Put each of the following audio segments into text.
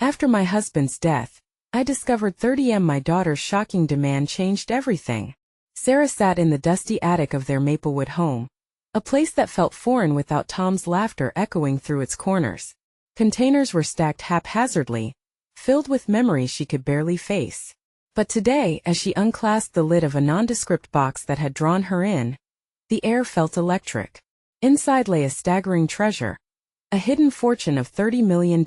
After my husband's death, I discovered 30M. My daughter's shocking demand changed everything. Sarah sat in the dusty attic of their Maplewood home, a place that felt foreign without Tom's laughter echoing through its corners. Containers were stacked haphazardly, filled with memories she could barely face. But today, as she unclasped the lid of a nondescript box that had drawn her in, the air felt electric. Inside lay a staggering treasure, a hidden fortune of $30 million.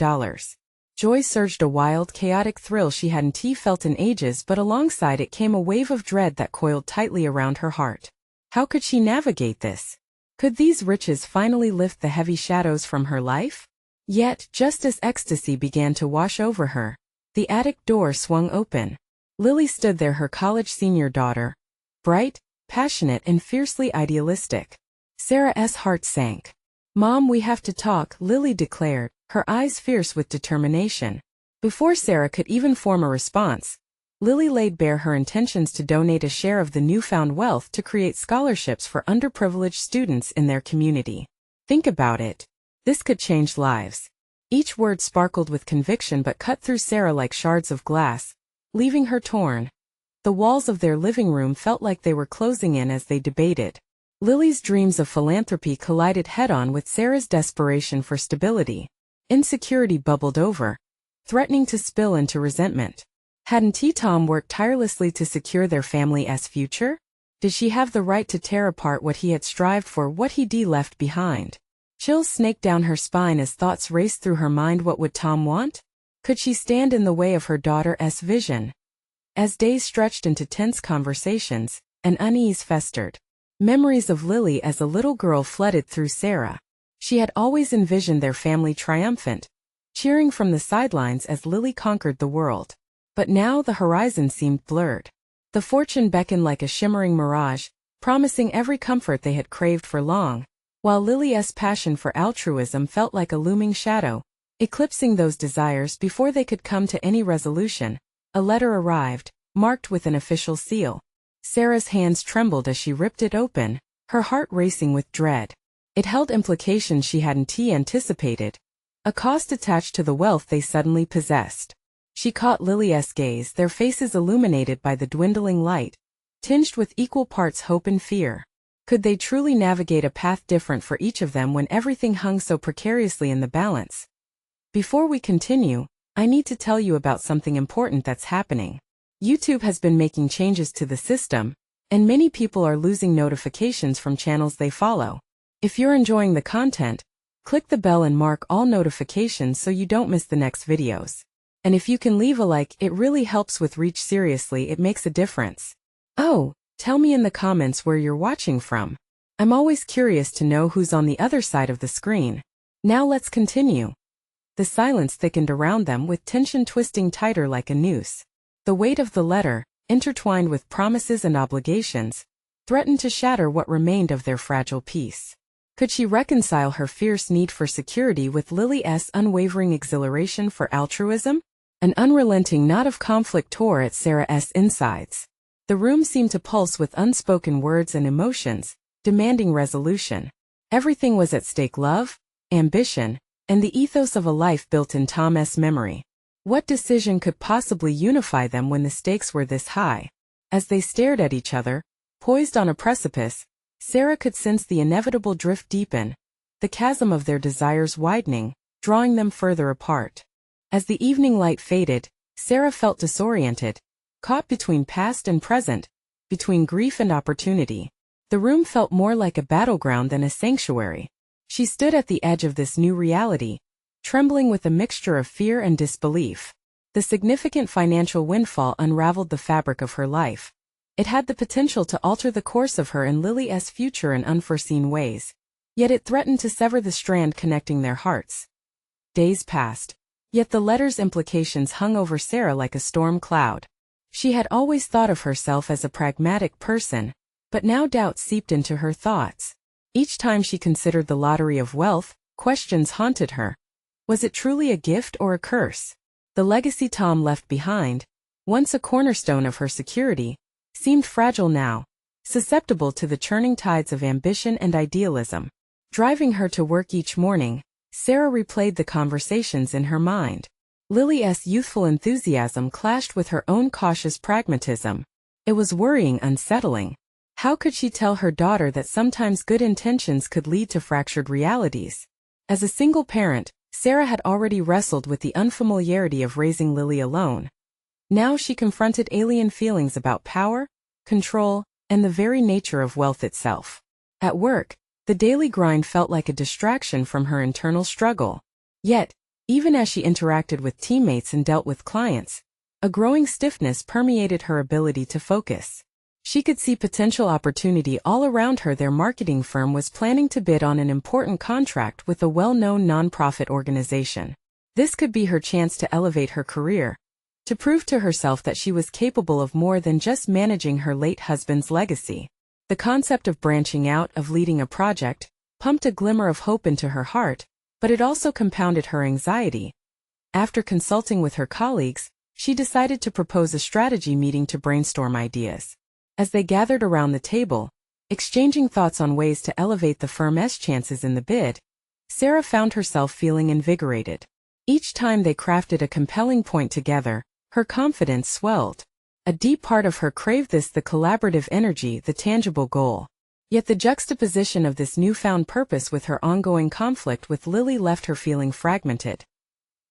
Joy surged, a wild, chaotic thrill she hadn't felt in ages, but alongside it came a wave of dread that coiled tightly around her heart. How could she navigate this? Could these riches finally lift the heavy shadows from her life? Yet, just as ecstasy began to wash over her, the attic door swung open. Lily stood there, her college senior daughter, bright, passionate, and fiercely idealistic. Sarah's heart sank. "Mom, we have to talk," Lily declared, her eyes fierce with determination. Before Sarah could even form a response, Lily laid bare her intentions to donate a share of the newfound wealth to create scholarships for underprivileged students in their community. Think about it. This could change lives. Each word sparkled with conviction but cut through Sarah like shards of glass, leaving her torn. The walls of their living room felt like they were closing in as they debated. Lily's dreams of philanthropy collided head-on with Sarah's desperation for stability. Insecurity bubbled over, threatening to spill into resentment. Hadn't Tom worked tirelessly to secure their family's future? Did she have the right to tear apart what he had strived for, what he'd left behind? Chills snaked down her spine as thoughts raced through her mind. What would Tom want? Could she stand in the way of her daughter's vision? As days stretched into tense conversations, an unease festered. Memories of Lily as a little girl flooded through Sarah. She had always envisioned their family triumphant, cheering from the sidelines as Lily conquered the world. But now the horizon seemed blurred. The fortune beckoned like a shimmering mirage, promising every comfort they had craved for long, while Lily's passion for altruism felt like a looming shadow, eclipsing those desires before they could come to any resolution. A letter arrived, marked with an official seal. Sarah's hands trembled as she ripped it open, her heart racing with dread. It held implications she hadn't anticipated, a cost attached to the wealth they suddenly possessed. She caught Lily's gaze, their faces illuminated by the dwindling light, tinged with equal parts hope and fear. Could they truly navigate a path different for each of them when everything hung so precariously in the balance? Before we continue, I need to tell you about something important that's happening. YouTube has been making changes to the system, and many people are losing notifications from channels they follow. If you're enjoying the content, click the bell and mark all notifications so you don't miss the next videos. And if you can leave a like, it really helps with reach. Seriously, it makes a difference. Oh, tell me in the comments where you're watching from. I'm always curious to know who's on the other side of the screen. Now let's continue. The silence thickened around them, with tension twisting tighter like a noose. The weight of the letter, intertwined with promises and obligations, threatened to shatter what remained of their fragile peace. Could she reconcile her fierce need for security with Lily's unwavering exhilaration for altruism? An unrelenting knot of conflict tore at Sarah's insides. The room seemed to pulse with unspoken words and emotions, demanding resolution. Everything was at stake: love, ambition, and the ethos of a life built in Tom's memory. What decision could possibly unify them when the stakes were this high? As they stared at each other, poised on a precipice, Sarah could sense the inevitable drift deepen, the chasm of their desires widening, drawing them further apart. As the evening light faded, Sarah felt disoriented, caught between past and present, between grief and opportunity. The room felt more like a battleground than a sanctuary. She stood at the edge of this new reality, trembling with a mixture of fear and disbelief. The significant financial windfall unraveled the fabric of her life. It had the potential to alter the course of her and Lily's future in unforeseen ways. Yet it threatened to sever the strand connecting their hearts. Days passed. Yet the letter's implications hung over Sarah like a storm cloud. She had always thought of herself as a pragmatic person, but now doubt seeped into her thoughts. Each time she considered the lottery of wealth, questions haunted her. Was it truly a gift or a curse? The legacy Tom left behind, once a cornerstone of her security, seemed fragile now, susceptible to the churning tides of ambition and idealism. Driving her to work each morning, Sarah replayed the conversations in her mind. Lily's youthful enthusiasm clashed with her own cautious pragmatism. It was worrying, unsettling. How could she tell her daughter that sometimes good intentions could lead to fractured realities? As a single parent, Sarah had already wrestled with the unfamiliarity of raising Lily alone. Now she confronted alien feelings about power, control, and the very nature of wealth itself. At work, the daily grind felt like a distraction from her internal struggle. Yet, even as she interacted with teammates and dealt with clients, a growing stiffness permeated her ability to focus. She could see potential opportunity all around her. Their marketing firm was planning to bid on an important contract with a well-known nonprofit organization. This could be her chance to elevate her career, to prove to herself that she was capable of more than just managing her late husband's legacy. The concept of branching out, of leading a project, pumped a glimmer of hope into her heart, but it also compounded her anxiety. After consulting with her colleagues, she decided to propose a strategy meeting to brainstorm ideas. As they gathered around the table, exchanging thoughts on ways to elevate the firm's chances in the bid, Sarah found herself feeling invigorated. Each time they crafted a compelling point together, her confidence swelled. A deep part of her craved this, the collaborative energy, the tangible goal. Yet the juxtaposition of this newfound purpose with her ongoing conflict with Lily left her feeling fragmented.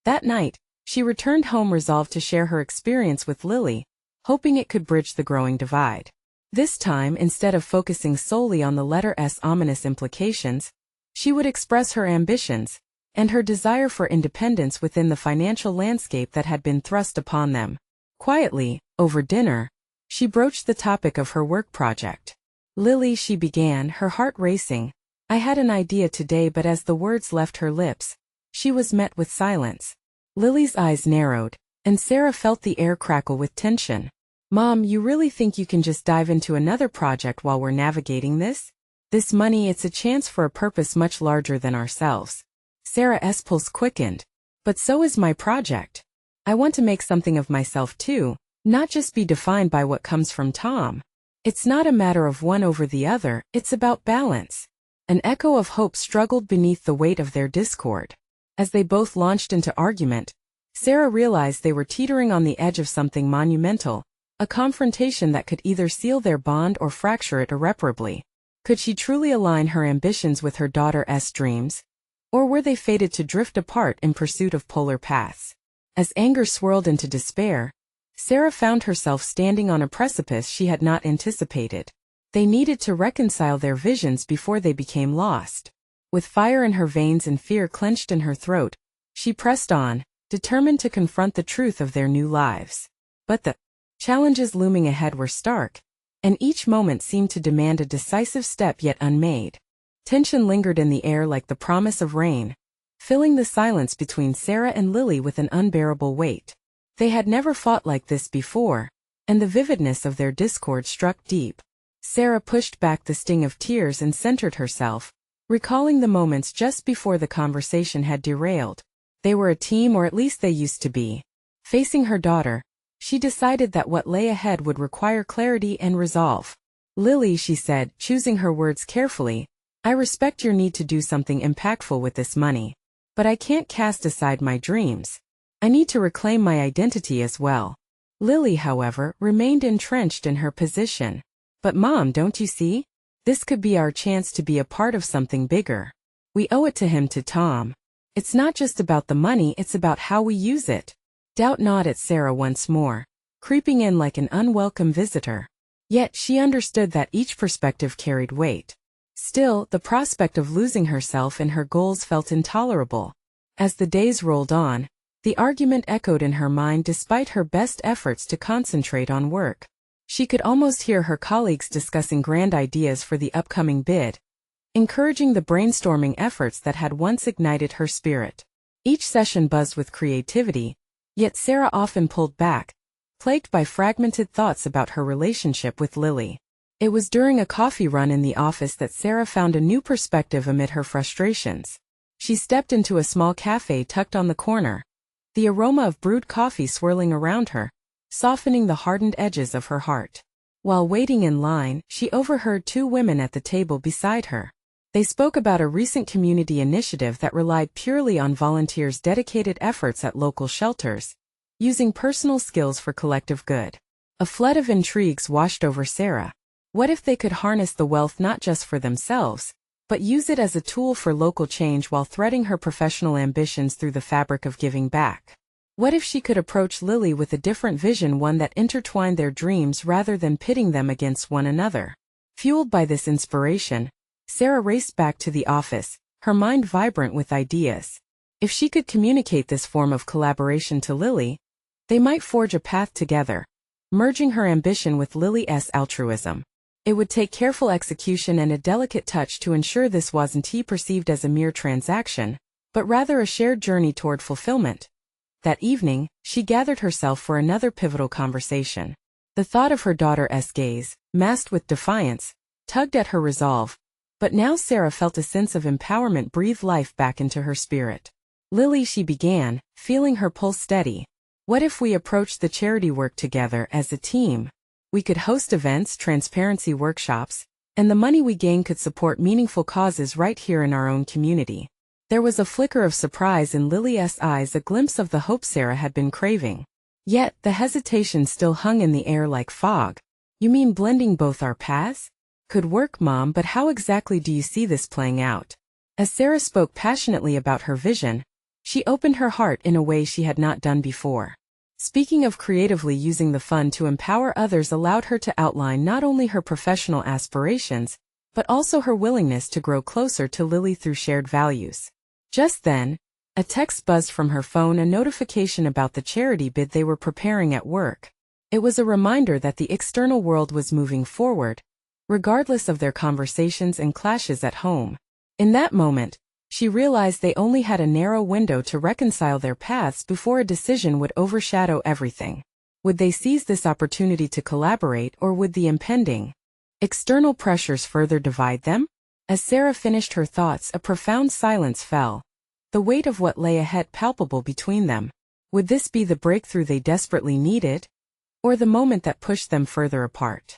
That night, she returned home resolved to share her experience with Lily, hoping it could bridge the growing divide. This time, instead of focusing solely on the letter S's ominous implications, she would express her ambitions and her desire for independence within the financial landscape that had been thrust upon them. Quietly, over dinner, she broached the topic of her work project. "Lily," she began, her heart racing, "I had an idea today," but as the words left her lips, she was met with silence. Lily's eyes narrowed, and Sarah felt the air crackle with tension. "Mom, you really think you can just dive into another project while we're navigating this? This money, it's a chance for a purpose much larger than ourselves." Sarah's pulse quickened. "But so is my project. I want to make something of myself too, not just be defined by what comes from Tom. It's not a matter of one over the other, it's about balance." An echo of hope struggled beneath the weight of their discord. As they both launched into argument, Sarah realized they were teetering on the edge of something monumental, a confrontation that could either seal their bond or fracture it irreparably. Could she truly align her ambitions with her daughter's dreams? Or were they fated to drift apart in pursuit of polar paths? As anger swirled into despair, Sarah found herself standing on a precipice she had not anticipated. They needed to reconcile their visions before they became lost. With fire in her veins and fear clenched in her throat, she pressed on, determined to confront the truth of their new lives. But the challenges looming ahead were stark, and each moment seemed to demand a decisive step yet unmade. Tension lingered in the air like the promise of rain, filling the silence between Sarah and Lily with an unbearable weight. They had never fought like this before, and the vividness of their discord struck deep. Sarah pushed back the sting of tears and centered herself, recalling the moments just before the conversation had derailed. They were a team, or at least they used to be. Facing her daughter, she decided that what lay ahead would require clarity and resolve. "Lily," she said, choosing her words carefully, "I respect your need to do something impactful with this money. But I can't cast aside my dreams. I need to reclaim my identity as well." Lily, however, remained entrenched in her position. "But Mom, don't you see? This could be our chance to be a part of something bigger. We owe it to him, to Tom. It's not just about the money, it's about how we use it." Doubt gnawed at Sarah once more, creeping in like an unwelcome visitor. Yet she understood that each perspective carried weight. Still, the prospect of losing herself and her goals felt intolerable. As the days rolled on, the argument echoed in her mind despite her best efforts to concentrate on work. She could almost hear her colleagues discussing grand ideas for the upcoming bid, encouraging the brainstorming efforts that had once ignited her spirit. Each session buzzed with creativity, yet Sarah often pulled back, plagued by fragmented thoughts about her relationship with Lily. It was during a coffee run in the office that Sarah found a new perspective amid her frustrations. She stepped into a small cafe tucked on the corner, the aroma of brewed coffee swirling around her, softening the hardened edges of her heart. While waiting in line, she overheard two women at the table beside her. They spoke about a recent community initiative that relied purely on volunteers' dedicated efforts at local shelters, using personal skills for collective good. A flood of intrigues washed over Sarah. What if they could harness the wealth not just for themselves, but use it as a tool for local change while threading her professional ambitions through the fabric of giving back? What if she could approach Lily with a different vision, one that intertwined their dreams rather than pitting them against one another? Fueled by this inspiration, Sarah raced back to the office, her mind vibrant with ideas. If she could communicate this form of collaboration to Lily, they might forge a path together, merging her ambition with Lily's altruism. It would take careful execution and a delicate touch to ensure this wasn't perceived as a mere transaction, but rather a shared journey toward fulfillment. That evening, she gathered herself for another pivotal conversation. The thought of her daughter's gaze, masked with defiance, tugged at her resolve, but now Sarah felt a sense of empowerment breathe life back into her spirit. Lily, she began, feeling her pulse steady. What if we approached the charity work together as a team? We could host events, transparency workshops, and the money we gain could support meaningful causes right here in our own community. There was a flicker of surprise in Lily's eyes, a glimpse of the hope Sarah had been craving. Yet, the hesitation still hung in the air like fog. You mean blending both our paths? Could work, Mom, but how exactly do you see this playing out? As Sarah spoke passionately about her vision, she opened her heart in a way she had not done before. Speaking of creatively using the fund to empower others allowed her to outline not only her professional aspirations, but also her willingness to grow closer to Lily through shared values. Just then, a text buzzed from her phone, a notification about the charity bid they were preparing at work. It was a reminder that the external world was moving forward, regardless of their conversations and clashes at home. In that moment, she realized they only had a narrow window to reconcile their paths before a decision would overshadow everything. Would they seize this opportunity to collaborate, or would the impending external pressures further divide them? As Sarah finished her thoughts, a profound silence fell, the weight of what lay ahead palpable between them. Would this be the breakthrough they desperately needed, or the moment that pushed them further apart?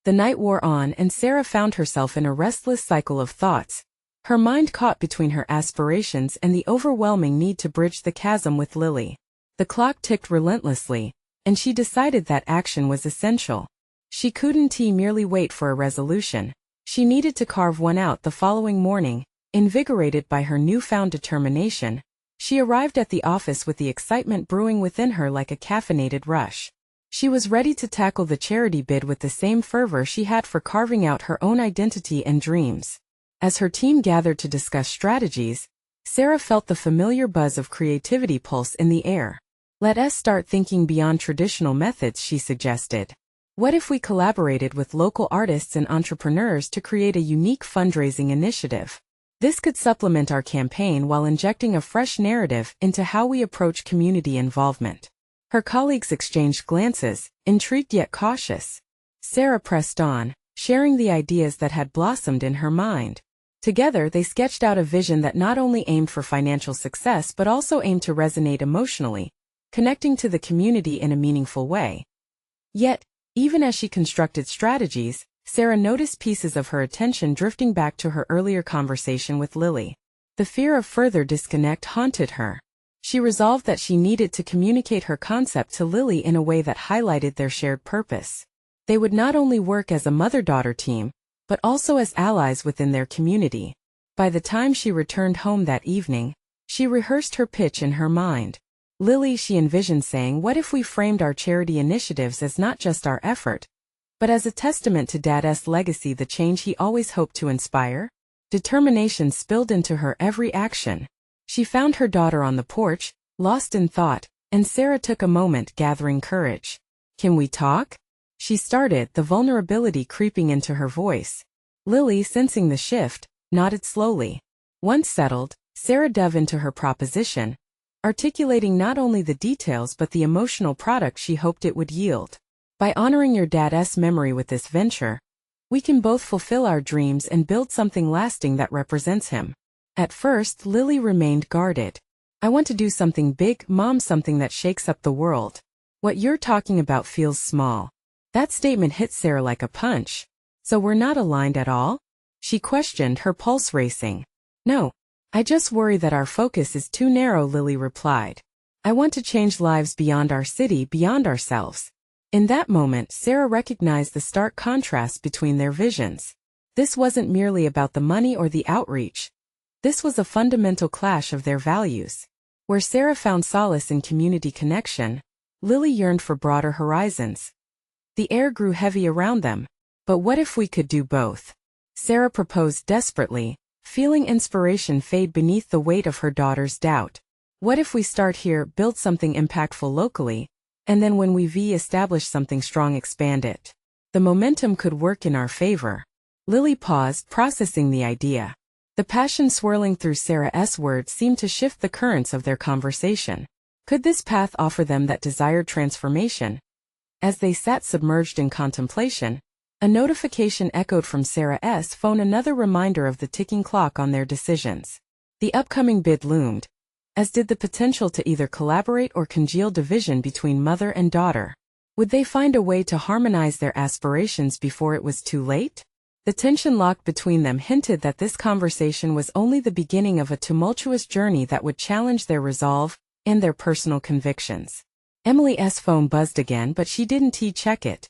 The night wore on, and Sarah found herself in a restless cycle of thoughts, her mind caught between her aspirations and the overwhelming need to bridge the chasm with Lily. The clock ticked relentlessly, and she decided that action was essential. She couldn't merely wait for a resolution. She needed to carve one out. The following morning, invigorated by her newfound determination, she arrived at the office with the excitement brewing within her like a caffeinated rush. She was ready to tackle the charity bid with the same fervor she had for carving out her own identity and dreams. As her team gathered to discuss strategies, Sarah felt the familiar buzz of creativity pulse in the air. Let us start thinking beyond traditional methods, she suggested. What if we collaborated with local artists and entrepreneurs to create a unique fundraising initiative? This could supplement our campaign while injecting a fresh narrative into how we approach community involvement. Her colleagues exchanged glances, intrigued yet cautious. Sarah pressed on, sharing the ideas that had blossomed in her mind. Together, they sketched out a vision that not only aimed for financial success but also aimed to resonate emotionally, connecting to the community in a meaningful way. Yet, even as she constructed strategies, Sarah noticed pieces of her attention drifting back to her earlier conversation with Lily. The fear of further disconnect haunted her. She resolved that she needed to communicate her concept to Lily in a way that highlighted their shared purpose. They would not only work as a mother-daughter team, but also as allies within their community. By the time she returned home that evening, she rehearsed her pitch in her mind. Lily, she envisioned saying, what if we framed our charity initiatives as not just our effort, but as a testament to Dad's legacy, the change he always hoped to inspire? Determination spilled into her every action. She found her daughter on the porch, lost in thought, and Sarah took a moment, gathering courage. Can we talk? She started, the vulnerability creeping into her voice. Lily, sensing the shift, nodded slowly. Once settled, Sarah dove into her proposition, articulating not only the details but the emotional product she hoped it would yield. By honoring your dad's memory with this venture, we can both fulfill our dreams and build something lasting that represents him. At first, Lily remained guarded. I want to do something big, Mom, something that shakes up the world. What you're talking about feels small. That statement hit Sarah like a punch. So we're not aligned at all? she questioned, her pulse racing. No. I just worry that our focus is too narrow, Lily replied. I want to change lives beyond our city, beyond ourselves. In that moment, Sarah recognized the stark contrast between their visions. This wasn't merely about the money or the outreach. This was a fundamental clash of their values. Where Sarah found solace in community connection, Lily yearned for broader horizons. The air grew heavy around them. But what if we could do both? Sarah proposed desperately, feeling inspiration fade beneath the weight of her daughter's doubt. What if we start here, build something impactful locally, and then when we establish something strong, expand it? The momentum could work in our favor. Lily paused, processing the idea. The passion swirling through Sarah's words seemed to shift the currents of their conversation. Could this path offer them that desired transformation? As they sat submerged in contemplation, a notification echoed from Sarah's phone, another reminder of the ticking clock on their decisions. The upcoming bid loomed, as did the potential to either collaborate or congeal division between mother and daughter. Would they find a way to harmonize their aspirations before it was too late? The tension locked between them hinted that this conversation was only the beginning of a tumultuous journey that would challenge their resolve and their personal convictions. Emily's phone buzzed again, but she didn't check it.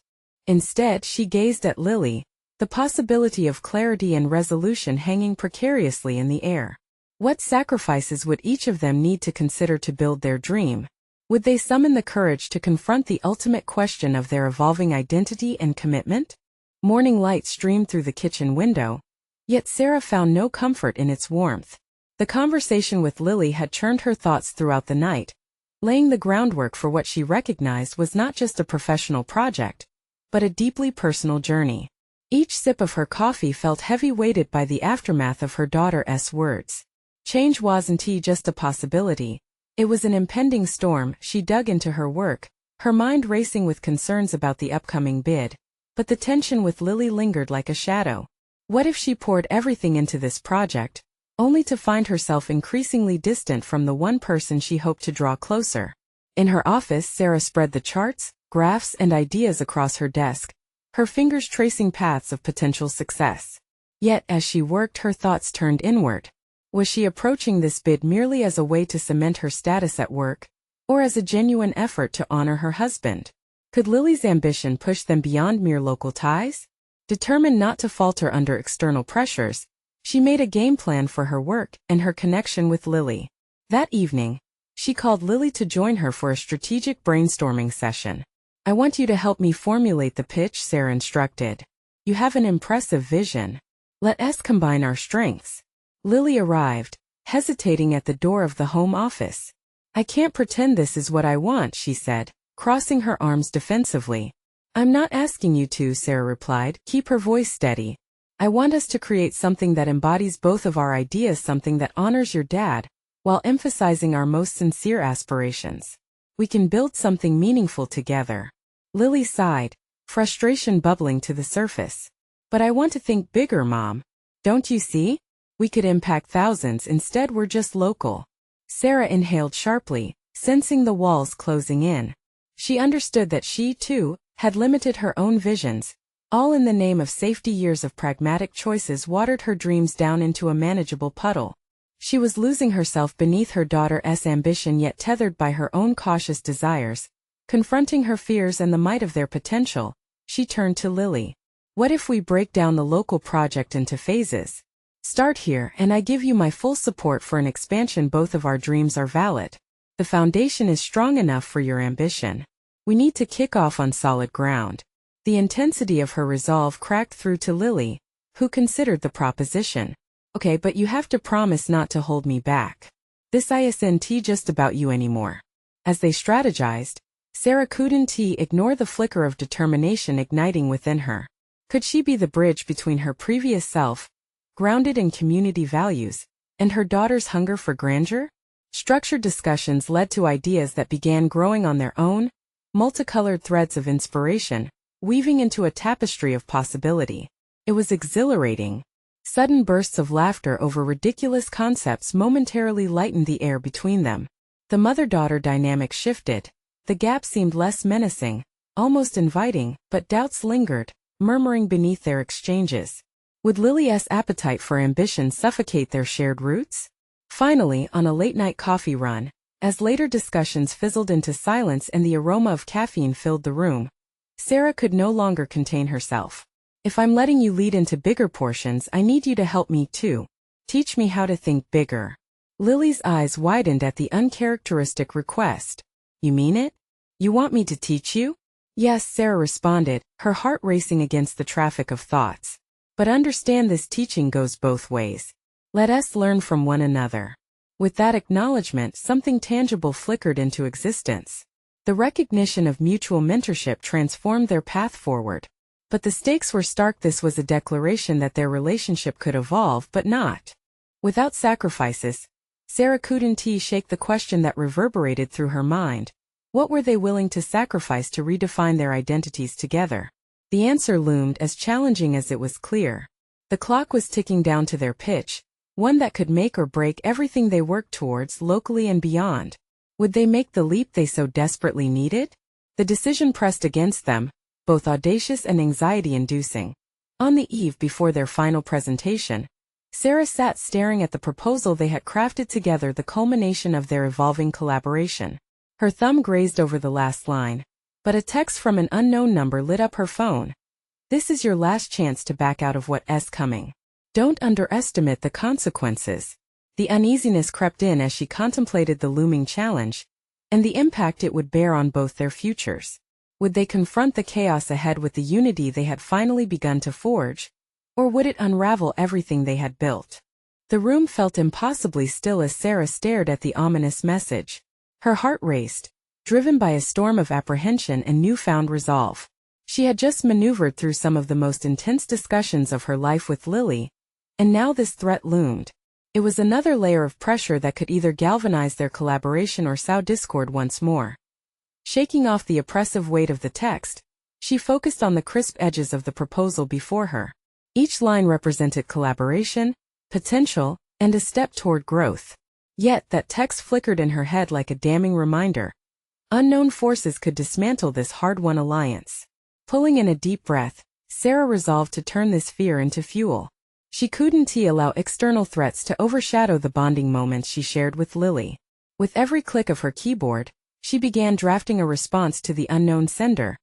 Instead, she gazed at Lily, the possibility of clarity and resolution hanging precariously in the air. What sacrifices would each of them need to consider to build their dream? Would they summon the courage to confront the ultimate question of their evolving identity and commitment? Morning light streamed through the kitchen window, yet Sarah found no comfort in its warmth. The conversation with Lily had churned her thoughts throughout the night, laying the groundwork for what she recognized was not just a professional project, but a deeply personal journey. Each sip of her coffee felt heavy-weighted by the aftermath of her daughter's words. Change wasn't just a possibility. It was an impending storm. She dug into her work, her mind racing with concerns about the upcoming bid. But the tension with Lily lingered like a shadow. What if she poured everything into this project, only to find herself increasingly distant from the one person she hoped to draw closer? In her office, Sarah spread the charts, graphs, and ideas across her desk, her fingers tracing paths of potential success. Yet, as she worked, her thoughts turned inward. Was she approaching this bid merely as a way to cement her status at work, or as a genuine effort to honor her husband? Could Lily's ambition push them beyond mere local ties? Determined not to falter under external pressures, she made a game plan for her work and her connection with Lily. That evening, she called Lily to join her for a strategic brainstorming session. I want you to help me formulate the pitch, Sarah instructed. You have an impressive vision. Let us combine our strengths. Lily arrived, hesitating at the door of the home office. I can't pretend this is what I want, she said, crossing her arms defensively. I'm not asking you to, Sarah replied, keep her voice steady. I want us to create something that embodies both of our ideas, something that honors your dad, while emphasizing our most sincere aspirations. We can build something meaningful together. Lily sighed, frustration bubbling to the surface. But I want to think bigger, Mom. Don't you see? We could impact thousands. Instead, we're just local. Sarah inhaled sharply, sensing the walls closing in. She understood that she, too, had limited her own visions, all in the name of safety. Years of pragmatic choices watered her dreams down into a manageable puddle. She was losing herself beneath her daughter's ambition, yet tethered by her own cautious desires. Confronting her fears and the might of their potential, she turned to Lily. What if we break down the local project into phases? Start here, and I give you my full support for an expansion. Both of our dreams are valid. The foundation is strong enough for your ambition. We need to kick off on solid ground. The intensity of her resolve cracked through to Lily, who considered the proposition. Okay, but you have to promise not to hold me back. This isn't just about you anymore. As they strategized, Sarah couldn't ignore the flicker of determination igniting within her. Could she be the bridge between her previous self, grounded in community values, and her daughter's hunger for grandeur? Structured discussions led to ideas that began growing on their own, multicolored threads of inspiration, weaving into a tapestry of possibility. It was exhilarating. Sudden bursts of laughter over ridiculous concepts momentarily lightened the air between them. The mother-daughter dynamic shifted. The gap seemed less menacing, almost inviting, but doubts lingered, murmuring beneath their exchanges. Would Lily's appetite for ambition suffocate their shared roots? Finally, on a late-night coffee run, as later discussions fizzled into silence and the aroma of caffeine filled the room, Sarah could no longer contain herself. If I'm letting you lead into bigger portions, I need you to help me too. Teach me how to think bigger. Lily's eyes widened at the uncharacteristic request. You mean it? You want me to teach you? Yes, Sarah responded, her heart racing against the traffic of thoughts. But understand this teaching goes both ways. Let us learn from one another. With that acknowledgement, something tangible flickered into existence. The recognition of mutual mentorship transformed their path forward. But the stakes were stark. This was a declaration that their relationship could evolve, but not without sacrifices. Sarah couldn't shake the question that reverberated through her mind. What were they willing to sacrifice to redefine their identities together? The answer loomed as challenging as it was clear. The clock was ticking down to their pitch, one that could make or break everything they worked towards locally and beyond. Would they make the leap they so desperately needed? The decision pressed against them, both audacious and anxiety-inducing. On the eve before their final presentation, Sarah sat staring at the proposal they had crafted together, the culmination of their evolving collaboration. Her thumb grazed over the last line, but a text from an unknown number lit up her phone. This is your last chance to back out of what's coming. Don't underestimate the consequences. The uneasiness crept in as she contemplated the looming challenge, and the impact it would bear on both their futures. Would they confront the chaos ahead with the unity they had finally begun to forge, or would it unravel everything they had built? The room felt impossibly still as Sarah stared at the ominous message. Her heart raced, driven by a storm of apprehension and newfound resolve. She had just maneuvered through some of the most intense discussions of her life with Lily, and now this threat loomed. It was another layer of pressure that could either galvanize their collaboration or sow discord once more. Shaking off the oppressive weight of the text, she focused on the crisp edges of the proposal before her. Each line represented collaboration, potential, and a step toward growth. Yet that text flickered in her head like a damning reminder. Unknown forces could dismantle this hard-won alliance. Pulling in a deep breath, Sarah resolved to turn this fear into fuel. She couldn't allow external threats to overshadow the bonding moments she shared with Lily. With every click of her keyboard, she began drafting a response to the unknown sender,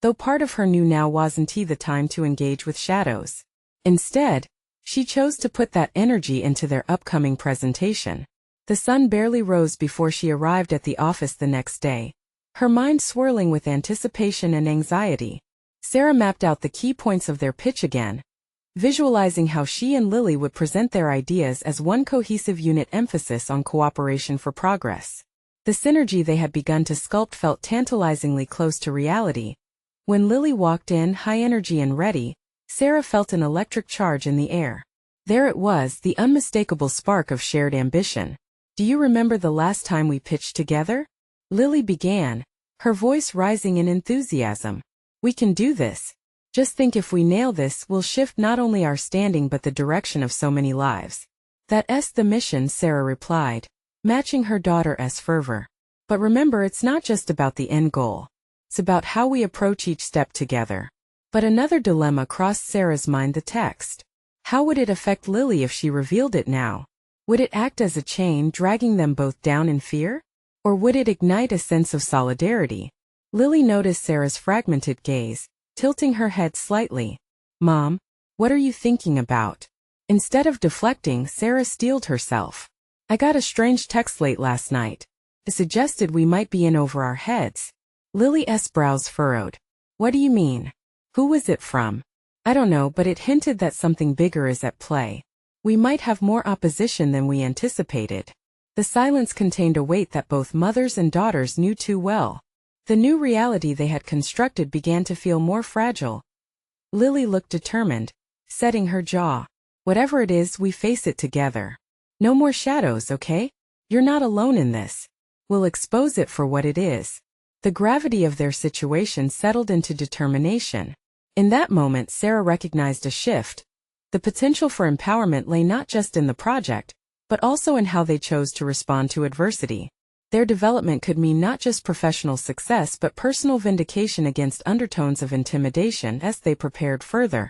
though part of her knew now wasn't the time to engage with shadows. Instead, she chose to put that energy into their upcoming presentation. The sun barely rose before she arrived at the office the next day, her mind swirling with anticipation and anxiety. Sarah mapped out the key points of their pitch again, visualizing how she and Lily would present their ideas as one cohesive unit, emphasis on cooperation for progress. The synergy they had begun to sculpt felt tantalizingly close to reality. When Lily walked in, high energy and ready, Sarah felt an electric charge in the air. There it was, the unmistakable spark of shared ambition. Do you remember the last time we pitched together? Lily began, her voice rising in enthusiasm. We can do this. Just think, if we nail this, we'll shift not only our standing but the direction of so many lives. That's the mission, Sarah replied, matching her daughter's fervor. But remember, it's not just about the end goal. It's about how we approach each step together. But another dilemma crossed Sarah's mind, the text. How would it affect Lily if she revealed it now? Would it act as a chain, dragging them both down in fear? Or would it ignite a sense of solidarity? Lily noticed Sarah's fragmented gaze, tilting her head slightly. Mom, what are you thinking about? Instead of deflecting, Sarah steeled herself. I got a strange text late last night. It suggested we might be in over our heads. Lily's brows furrowed. What do you mean? Who was it from? I don't know, but it hinted that something bigger is at play. We might have more opposition than we anticipated. The silence contained a weight that both mothers and daughters knew too well. The new reality they had constructed began to feel more fragile. Lily looked determined, setting her jaw. Whatever it is, we face it together. No more shadows, okay? You're not alone in this. We'll expose it for what it is. The gravity of their situation settled into determination. In that moment, Sarah recognized a shift. The potential for empowerment lay not just in the project, but also in how they chose to respond to adversity. Their development could mean not just professional success but personal vindication against undertones of intimidation as they prepared further.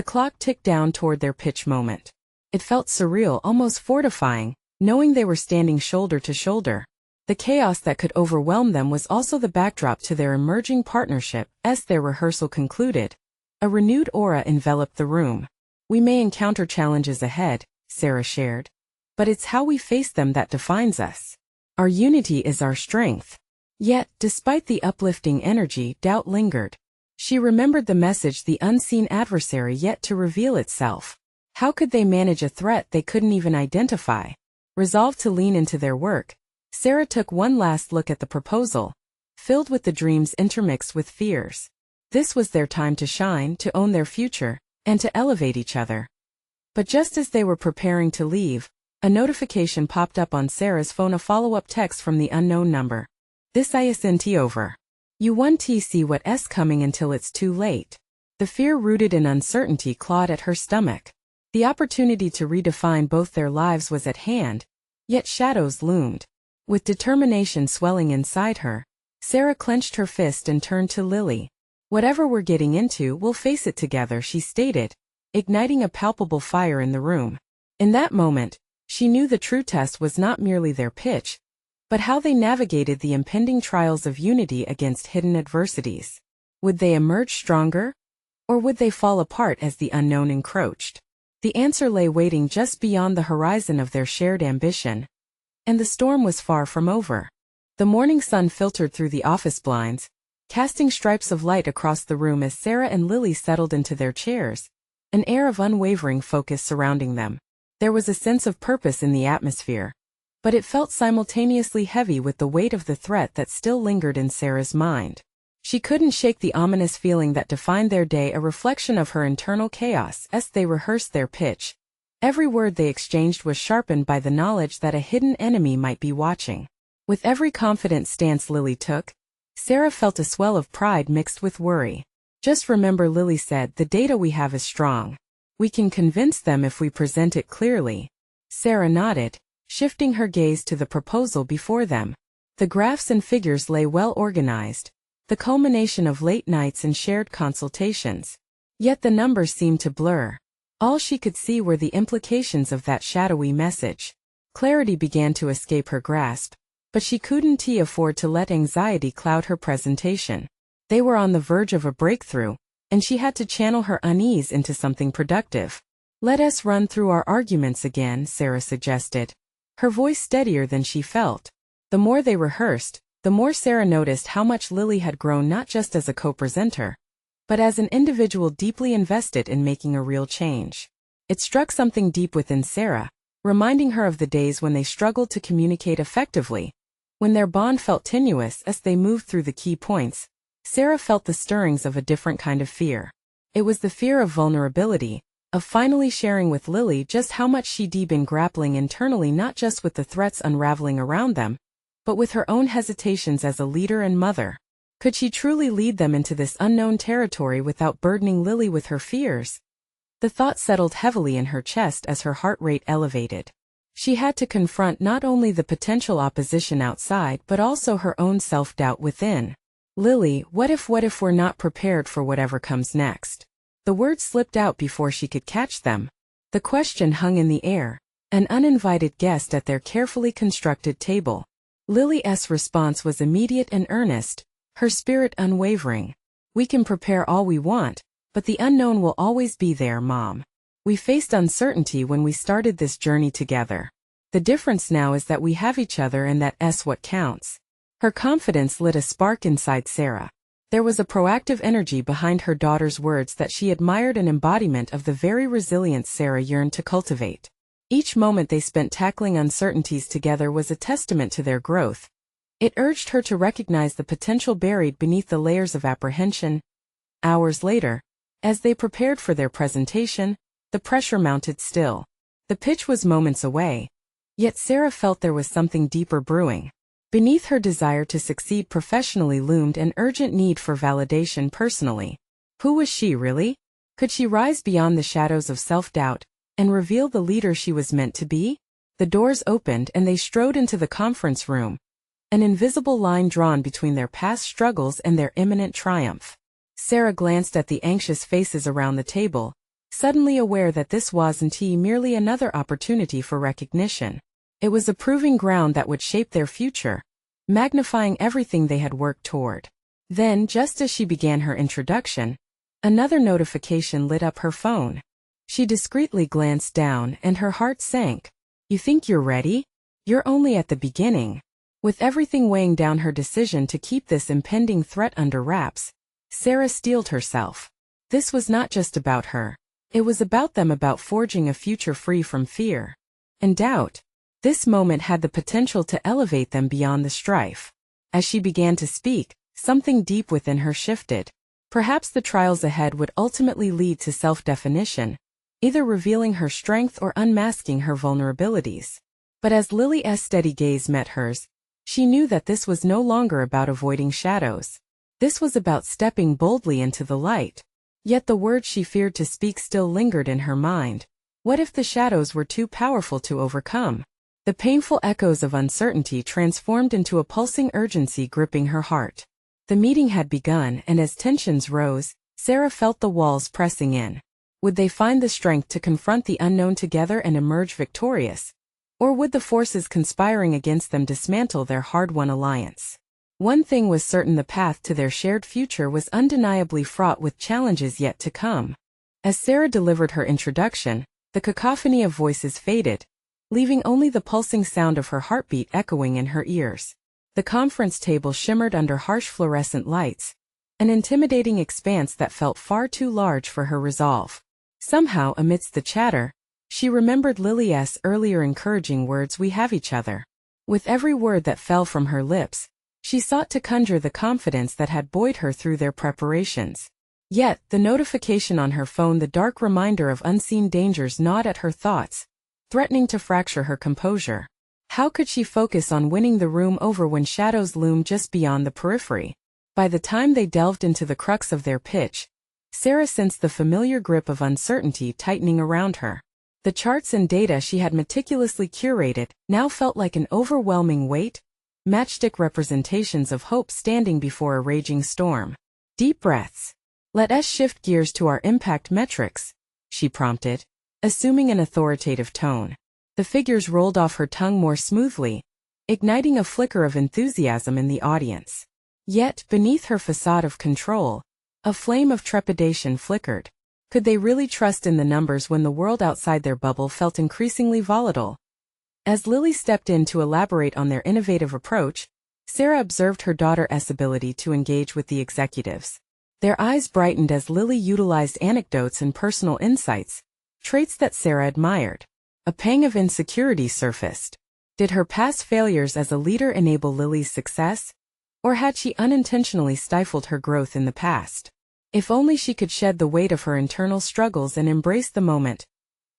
The clock ticked down toward their pitch moment. It felt surreal, almost fortifying, knowing they were standing shoulder to shoulder. The chaos that could overwhelm them was also the backdrop to their emerging partnership. As their rehearsal concluded, a renewed aura enveloped the room. "We may encounter challenges ahead," Sarah shared, "but it's how we face them that defines us. Our unity is our strength." Yet, despite the uplifting energy, doubt lingered. She remembered the message, the unseen adversary yet to reveal itself. How could they manage a threat they couldn't even identify? Resolved to lean into their work, Sarah took one last look at the proposal, filled with the dreams intermixed with fears. This was their time to shine, to own their future, and to elevate each other. But just as they were preparing to leave, a notification popped up on Sarah's phone, a follow-up text from the unknown number. "This isn't over. You won't see what's coming until it's too late." The fear rooted in uncertainty clawed at her stomach. The opportunity to redefine both their lives was at hand, yet shadows loomed. With determination swelling inside her, Sarah clenched her fist and turned to Lily. "Whatever we're getting into, we'll face it together," she stated, igniting a palpable fire in the room. In that moment, she knew the true test was not merely their pitch, but how they navigated the impending trials of unity against hidden adversities. Would they emerge stronger? Or would they fall apart as the unknown encroached? The answer lay waiting just beyond the horizon of their shared ambition. And the storm was far from over. The morning sun filtered through the office blinds, casting stripes of light across the room as Sarah and Lily settled into their chairs, an air of unwavering focus surrounding them. There was a sense of purpose in the atmosphere, but it felt simultaneously heavy with the weight of the threat that still lingered in Sarah's mind. She couldn't shake the ominous feeling that defined their day, a reflection of her internal chaos. As they rehearsed their pitch, every word they exchanged was sharpened by the knowledge that a hidden enemy might be watching. With every confident stance Lily took, Sarah felt a swell of pride mixed with worry. "Just remember," Lily said, "the data we have is strong. We can convince them if we present it clearly." Sarah nodded, shifting her gaze to the proposal before them. The graphs and figures lay well organized, the culmination of late nights and shared consultations. Yet the numbers seemed to blur. All she could see were the implications of that shadowy message. Clarity began to escape her grasp, but she couldn't afford to let anxiety cloud her presentation. They were on the verge of a breakthrough, and she had to channel her unease into something productive. "Let us run through our arguments again," Sarah suggested, her voice steadier than she felt. The more they rehearsed, the more Sarah noticed how much Lily had grown, not just as a co-presenter, but as an individual deeply invested in making a real change. It struck something deep within Sarah, reminding her of the days when they struggled to communicate effectively, when their bond felt tenuous. As they moved through the key points, Sarah felt the stirrings of a different kind of fear. It was the fear of vulnerability, of finally sharing with Lily just how much she'd been grappling internally, not just with the threats unraveling around them, but with her own hesitations as a leader and mother. Could she truly lead them into this unknown territory without burdening Lily with her fears? The thought settled heavily in her chest as her heart rate elevated. She had to confront not only the potential opposition outside but also her own self-doubt within. "Lily, what if we're not prepared for whatever comes next?" The words slipped out before she could catch them. The question hung in the air, an uninvited guest at their carefully constructed table. Lily's response was immediate and earnest, her spirit unwavering. "We can prepare all we want, but the unknown will always be there, Mom. We faced uncertainty when we started this journey together. The difference now is that we have each other, and that's what counts." Her confidence lit a spark inside Sarah. There was a proactive energy behind her daughter's words that she admired, an embodiment of the very resilience Sarah yearned to cultivate. Each moment they spent tackling uncertainties together was a testament to their growth. It urged her to recognize the potential buried beneath the layers of apprehension. Hours later, as they prepared for their presentation, the pressure mounted still. The pitch was moments away, yet Sarah felt there was something deeper brewing. Beneath her desire to succeed professionally loomed an urgent need for validation personally. Who was she really? Could she rise beyond the shadows of self-doubt and reveal the leader she was meant to be? The doors opened and they strode into the conference room, an invisible line drawn between their past struggles and their imminent triumph. Sarah glanced at the anxious faces around the table, suddenly aware that this wasn't merely another opportunity for recognition. It was a proving ground that would shape their future, magnifying everything they had worked toward. Then, just as she began her introduction, another notification lit up her phone. She discreetly glanced down and her heart sank. "You think you're ready? You're only at the beginning." With everything weighing down her decision to keep this impending threat under wraps, Sarah steeled herself. This was not just about her. It was about them, about forging a future free from fear and doubt. This moment had the potential to elevate them beyond the strife. As she began to speak, something deep within her shifted. Perhaps the trials ahead would ultimately lead to self-definition, either revealing her strength or unmasking her vulnerabilities. But as Lily's steady gaze met hers, she knew that this was no longer about avoiding shadows. This was about stepping boldly into the light. Yet the words she feared to speak still lingered in her mind. What if the shadows were too powerful to overcome? The painful echoes of uncertainty transformed into a pulsing urgency gripping her heart. The meeting had begun, and as tensions rose, Sarah felt the walls pressing in. Would they find the strength to confront the unknown together and emerge victorious? Or would the forces conspiring against them dismantle their hard-won alliance? One thing was certain: the path to their shared future was undeniably fraught with challenges yet to come. As Sarah delivered her introduction, the cacophony of voices faded, leaving only the pulsing sound of her heartbeat echoing in her ears. The conference table shimmered under harsh fluorescent lights, an intimidating expanse that felt far too large for her resolve. Somehow, amidst the chatter, she remembered Lily's earlier encouraging words, "We have each other." With every word that fell from her lips, she sought to conjure the confidence that had buoyed her through their preparations. Yet, the notification on her phone, the dark reminder of unseen dangers, gnawed at her thoughts, threatening to fracture her composure. How could she focus on winning the room over when shadows loomed just beyond the periphery? By the time they delved into the crux of their pitch, Sarah sensed the familiar grip of uncertainty tightening around her. The charts and data she had meticulously curated now felt like an overwhelming weight, matchstick representations of hope standing before a raging storm. Deep breaths. "Let us shift gears to our impact metrics," she prompted, assuming an authoritative tone. The figures rolled off her tongue more smoothly, igniting a flicker of enthusiasm in the audience. Yet, beneath her facade of control, a flame of trepidation flickered. Could they really trust in the numbers when the world outside their bubble felt increasingly volatile? As Lily stepped in to elaborate on their innovative approach, Sarah observed her daughter's ability to engage with the executives. Their eyes brightened as Lily utilized anecdotes and personal insights, traits that Sarah admired. A pang of insecurity surfaced. Did her past failures as a leader enable Lily's success? Or had she unintentionally stifled her growth in the past? If only she could shed the weight of her internal struggles and embrace the moment.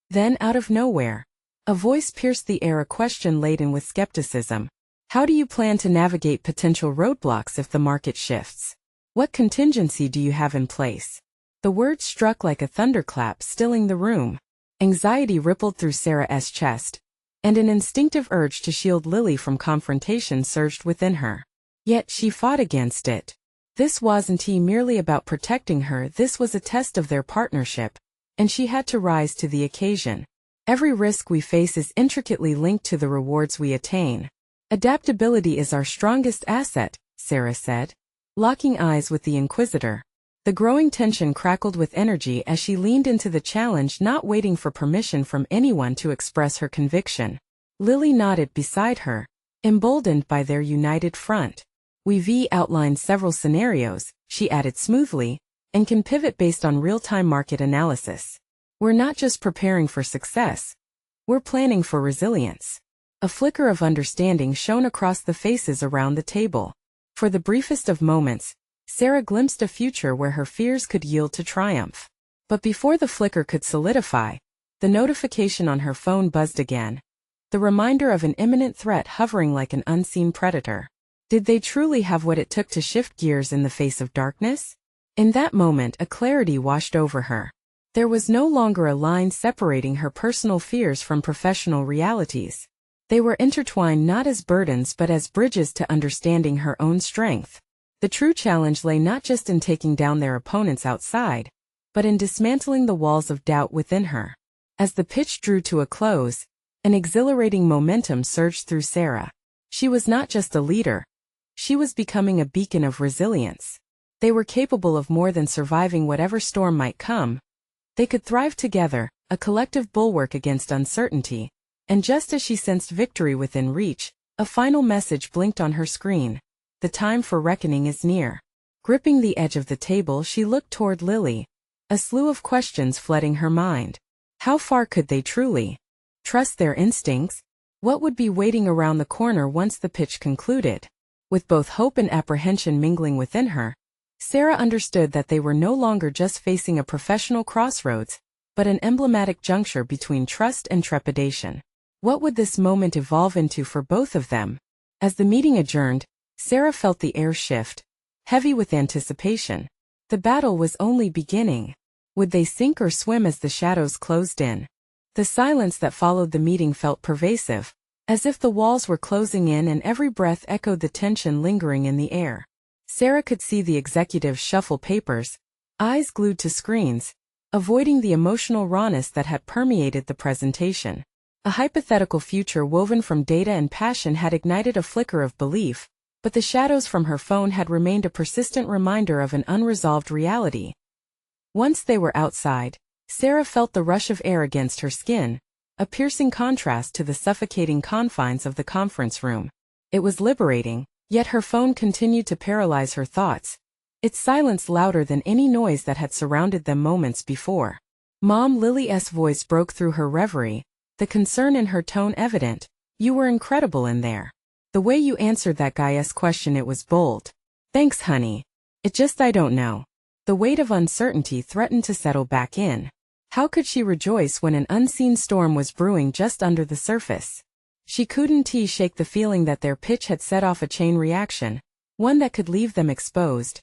Then, out of nowhere, a voice pierced the air, a question laden with skepticism. "How do you plan to navigate potential roadblocks if the market shifts? What contingency do you have in place?" The words struck like a thunderclap, stilling the room. Anxiety rippled through Sarah's chest, and an instinctive urge to shield Lily from confrontation surged within her. Yet she fought against it. This wasn't merely about protecting her, this was a test of their partnership, and she had to rise to the occasion. "Every risk we face is intricately linked to the rewards we attain. Adaptability is our strongest asset," Sarah said, locking eyes with the inquisitor. The growing tension crackled with energy as she leaned into the challenge, not waiting for permission from anyone to express her conviction. Lily nodded beside her, emboldened by their united front. "We've outlined several scenarios," she added smoothly, "and can pivot based on real-time market analysis. We're not just preparing for success, we're planning for resilience." A flicker of understanding shone across the faces around the table. For the briefest of moments, Sarah glimpsed a future where her fears could yield to triumph. But before the flicker could solidify, the notification on her phone buzzed again, the reminder of an imminent threat hovering like an unseen predator. Did they truly have what it took to shift gears in the face of darkness? In that moment, a clarity washed over her. There was no longer a line separating her personal fears from professional realities. They were intertwined not as burdens but as bridges to understanding her own strength. The true challenge lay not just in taking down their opponents outside, but in dismantling the walls of doubt within her. As the pitch drew to a close, an exhilarating momentum surged through Sarah. She was not just a leader. She was becoming a beacon of resilience. They were capable of more than surviving whatever storm might come. They could thrive together, a collective bulwark against uncertainty. And just as she sensed victory within reach, a final message blinked on her screen. The time for reckoning is near. Gripping the edge of the table, she looked toward Lily. A slew of questions flooding her mind. How far could they truly trust their instincts? What would be waiting around the corner once the pitch concluded? With both hope and apprehension mingling within her, Sarah understood that they were no longer just facing a professional crossroads, but an emblematic juncture between trust and trepidation. What would this moment evolve into for both of them? As the meeting adjourned, Sarah felt the air shift, heavy with anticipation. The battle was only beginning. Would they sink or swim as the shadows closed in? The silence that followed the meeting felt pervasive, as if the walls were closing in and every breath echoed the tension lingering in the air. Sarah could see the executives shuffle papers, eyes glued to screens, avoiding the emotional rawness that had permeated the presentation. A hypothetical future woven from data and passion had ignited a flicker of belief, but the shadows from her phone had remained a persistent reminder of an unresolved reality. Once they were outside, Sarah felt the rush of air against her skin, a piercing contrast to the suffocating confines of the conference room. It was liberating, yet her phone continued to paralyze her thoughts, its silence louder than any noise that had surrounded them moments before. Mom, Lily's voice broke through her reverie, the concern in her tone evident. You were incredible in there. The way you answered that guy's question, it was bold. Thanks, honey. It just I don't know. The weight of uncertainty threatened to settle back in. How could she rejoice when an unseen storm was brewing just under the surface? She couldn't shake the feeling that their pitch had set off a chain reaction, one that could leave them exposed.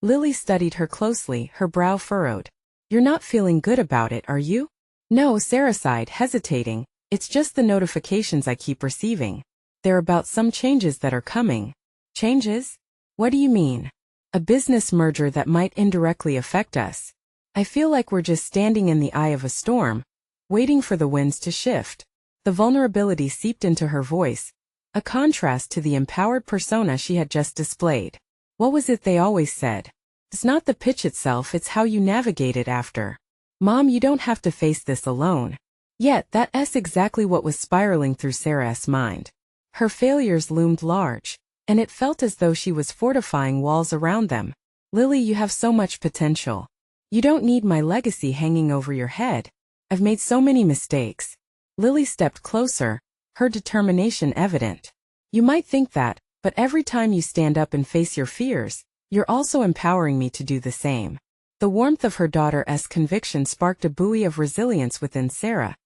Lily studied her closely, her brow furrowed. You're not feeling good about it, are you? No, Sarah sighed, hesitating. It's just the notifications I keep receiving. They're about some changes that are coming. Changes? What do you mean? A business merger that might indirectly affect us. I feel like we're just standing in the eye of a storm, waiting for the winds to shift. The vulnerability seeped into her voice, a contrast to the empowered persona she had just displayed. What was it they always said? It's not the pitch itself, it's how you navigate it after. Mom, you don't have to face this alone. Yet, that's exactly what was spiraling through Sarah's mind. Her failures loomed large, and it felt as though she was fortifying walls around them. Lily, you have so much potential. You don't need my legacy hanging over your head. I've made so many mistakes. Lily stepped closer, her determination evident. You might think that, but every time you stand up and face your fears, you're also empowering me to do the same. The warmth of her daughter's conviction sparked a buoy of resilience within Sarah.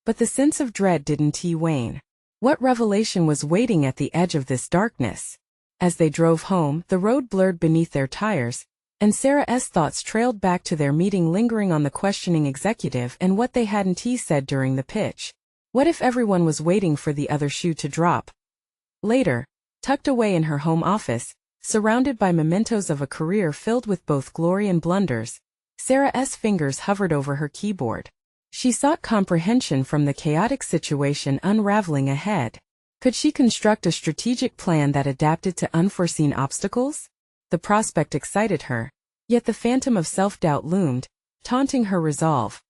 But the sense of dread didn't wane. What revelation was waiting at the edge of this darkness? As they drove home, the road blurred beneath their tires, and Sarah's thoughts trailed back to their meeting, lingering on the questioning executive and what they hadn't said during the pitch. What if everyone was waiting for the other shoe to drop? Later, tucked away in her home office, surrounded by mementos of a career filled with both glory and blunders, Sarah's fingers hovered over her keyboard. She sought comprehension from the chaotic situation unraveling ahead. Could she construct a strategic plan that adapted to unforeseen obstacles? The prospect excited her, yet the phantom of self-doubt loomed, taunting her resolve.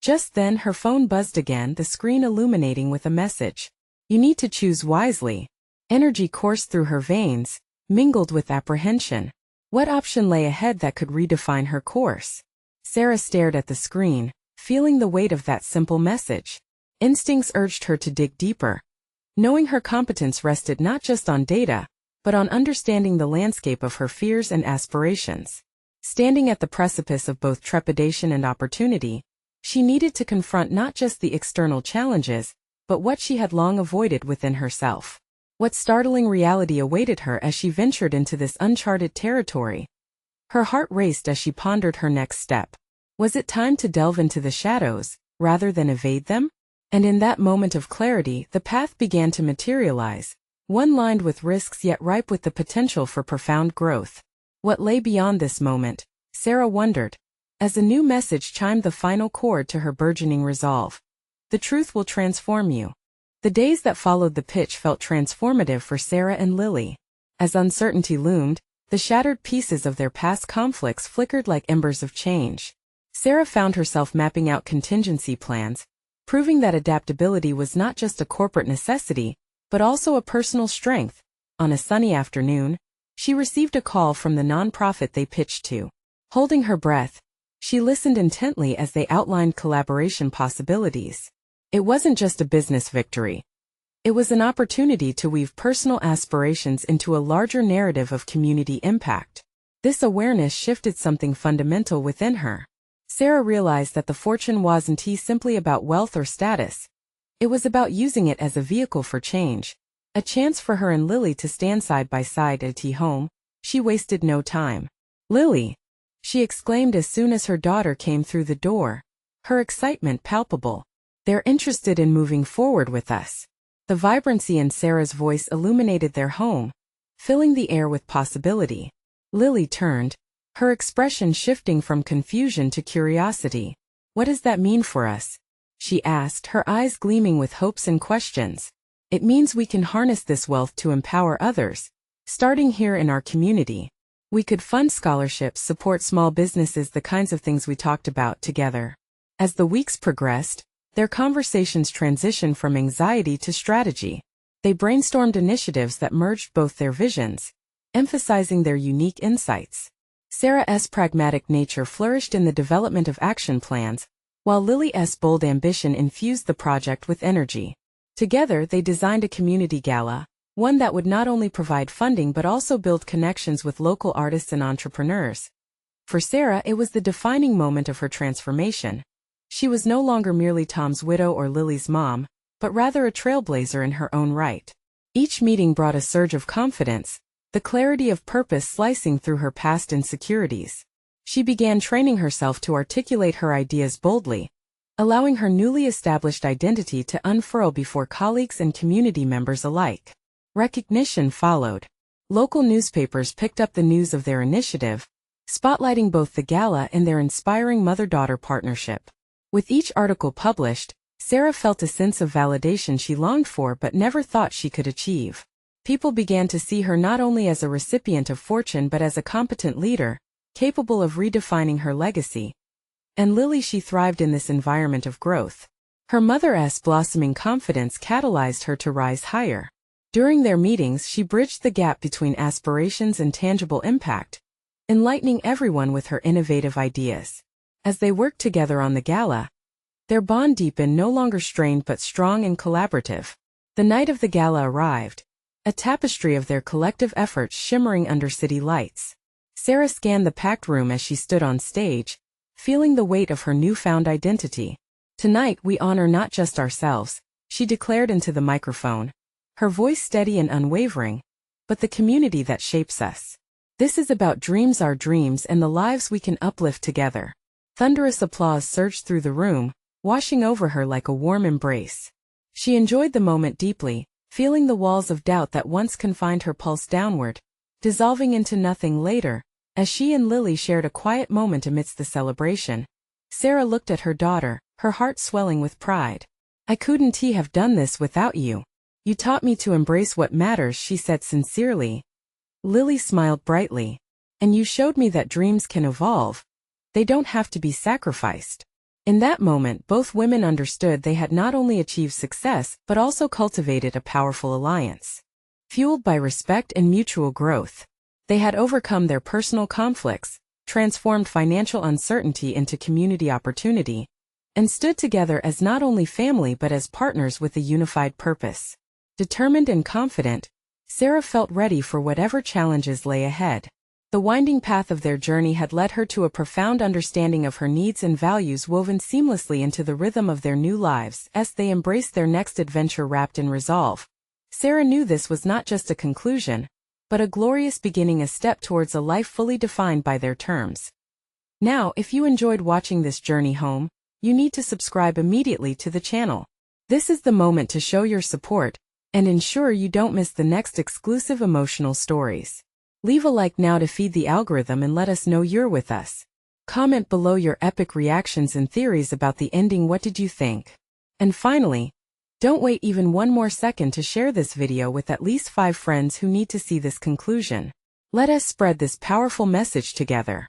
Just then her phone buzzed again, the screen illuminating with a message. You need to choose wisely. Energy coursed through her veins, mingled with apprehension. What option lay ahead that could redefine her course? Sarah stared at the screen, feeling the weight of that simple message. Instincts urged her to dig deeper. Knowing her competence rested not just on data, but on understanding the landscape of her fears and aspirations. Standing at the precipice of both trepidation and opportunity, she needed to confront not just the external challenges, but what she had long avoided within herself. What startling reality awaited her as she ventured into this uncharted territory? Her heart raced as she pondered her next step. Was it time to delve into the shadows, rather than evade them? And in that moment of clarity, the path began to materialize, one lined with risks yet ripe with the potential for profound growth. What lay beyond this moment? Sarah wondered. as a new message chimed the final chord to her burgeoning resolve. The truth will transform you. The days that followed the pitch felt transformative for Sarah and Lily. As uncertainty loomed, the shattered pieces of their past conflicts flickered like embers of change. Sarah found herself mapping out contingency plans, proving that adaptability was not just a corporate necessity, but also a personal strength. On a sunny afternoon, she received a call from the nonprofit they pitched to. Holding her breath, she listened intently as they outlined collaboration possibilities. It wasn't just a business victory. It was an opportunity to weave personal aspirations into a larger narrative of community impact. This awareness shifted something fundamental within her. Sarah realized that the fortune wasn't simply about wealth or status. It was about using it as a vehicle for change. A chance for her and Lily to stand side by side at home. She wasted no time. "Lily!" she exclaimed as soon as her daughter came through the door, her excitement palpable. "They're interested in moving forward with us." The vibrancy in Sarah's voice illuminated their home, filling the air with possibility. Lily turned, her expression shifting from confusion to curiosity. "What does that mean for us?" she asked, her eyes gleaming with hopes and questions. "It means we can harness this wealth to empower others, starting here in our community. We could fund scholarships, support small businesses, the kinds of things we talked about together." As the weeks progressed, their conversations transitioned from anxiety to strategy. They brainstormed initiatives that merged both their visions, emphasizing their unique insights. Sarah's pragmatic nature flourished in the development of action plans, while Lily's bold ambition infused the project with energy. Together, they designed a community gala, one that would not only provide funding but also build connections with local artists and entrepreneurs. For Sarah, it was the defining moment of her transformation. She was no longer merely Tom's widow or Lily's mom, but rather a trailblazer in her own right. Each meeting brought a surge of confidence, the clarity of purpose slicing through her past insecurities. She began training herself to articulate her ideas boldly, allowing her newly established identity to unfurl before colleagues and community members alike. Recognition followed. Local newspapers picked up the news of their initiative, spotlighting both the gala and their inspiring mother-daughter partnership. With each article published, Sarah felt a sense of validation she longed for but never thought she could achieve. People began to see her not only as a recipient of fortune but as a competent leader, capable of redefining her legacy. And Lily, she thrived in this environment of growth. Her mother's blossoming confidence catalyzed her to rise higher. During their meetings, she bridged the gap between aspirations and tangible impact, enlightening everyone with her innovative ideas. As they worked together on the gala, their bond deepened, no longer strained but strong and collaborative. The night of the gala arrived, a tapestry of their collective efforts shimmering under city lights. Sarah scanned the packed room as she stood on stage, feeling the weight of her newfound identity. "Tonight we honor not just ourselves," she declared into the microphone, her voice steady and unwavering, "but the community that shapes us. This is about dreams, our dreams, and the lives we can uplift together." Thunderous applause surged through the room, washing over her like a warm embrace. She enjoyed the moment deeply, feeling the walls of doubt that once confined her pulse downward, dissolving into nothing later. As she and Lily shared a quiet moment amidst the celebration, Sarah looked at her daughter, her heart swelling with pride. "I couldn't have done this without you. You taught me to embrace what matters," she said sincerely. Lily smiled brightly. "And you showed me that dreams can evolve. They don't have to be sacrificed." In that moment, both women understood they had not only achieved success but also cultivated a powerful alliance. Fueled by respect and mutual growth, they had overcome their personal conflicts, transformed financial uncertainty into community opportunity, and stood together as not only family but as partners with a unified purpose. Determined and confident, Sarah felt ready for whatever challenges lay ahead. The winding path of their journey had led her to a profound understanding of her needs and values, woven seamlessly into the rhythm of their new lives as they embraced their next adventure wrapped in resolve. Sarah knew this was not just a conclusion, but a glorious beginning, a step towards a life fully defined by their terms. Now, if you enjoyed watching this journey home, you need to subscribe immediately to the channel. This is the moment to show your support and ensure you don't miss the next exclusive emotional stories. Leave a like now to feed the algorithm and let us know you're with us. Comment below your epic reactions and theories about the ending. What did you think? And finally, don't wait even one more second to share this video with at least 5 friends who need to see this conclusion. Let us spread this powerful message together.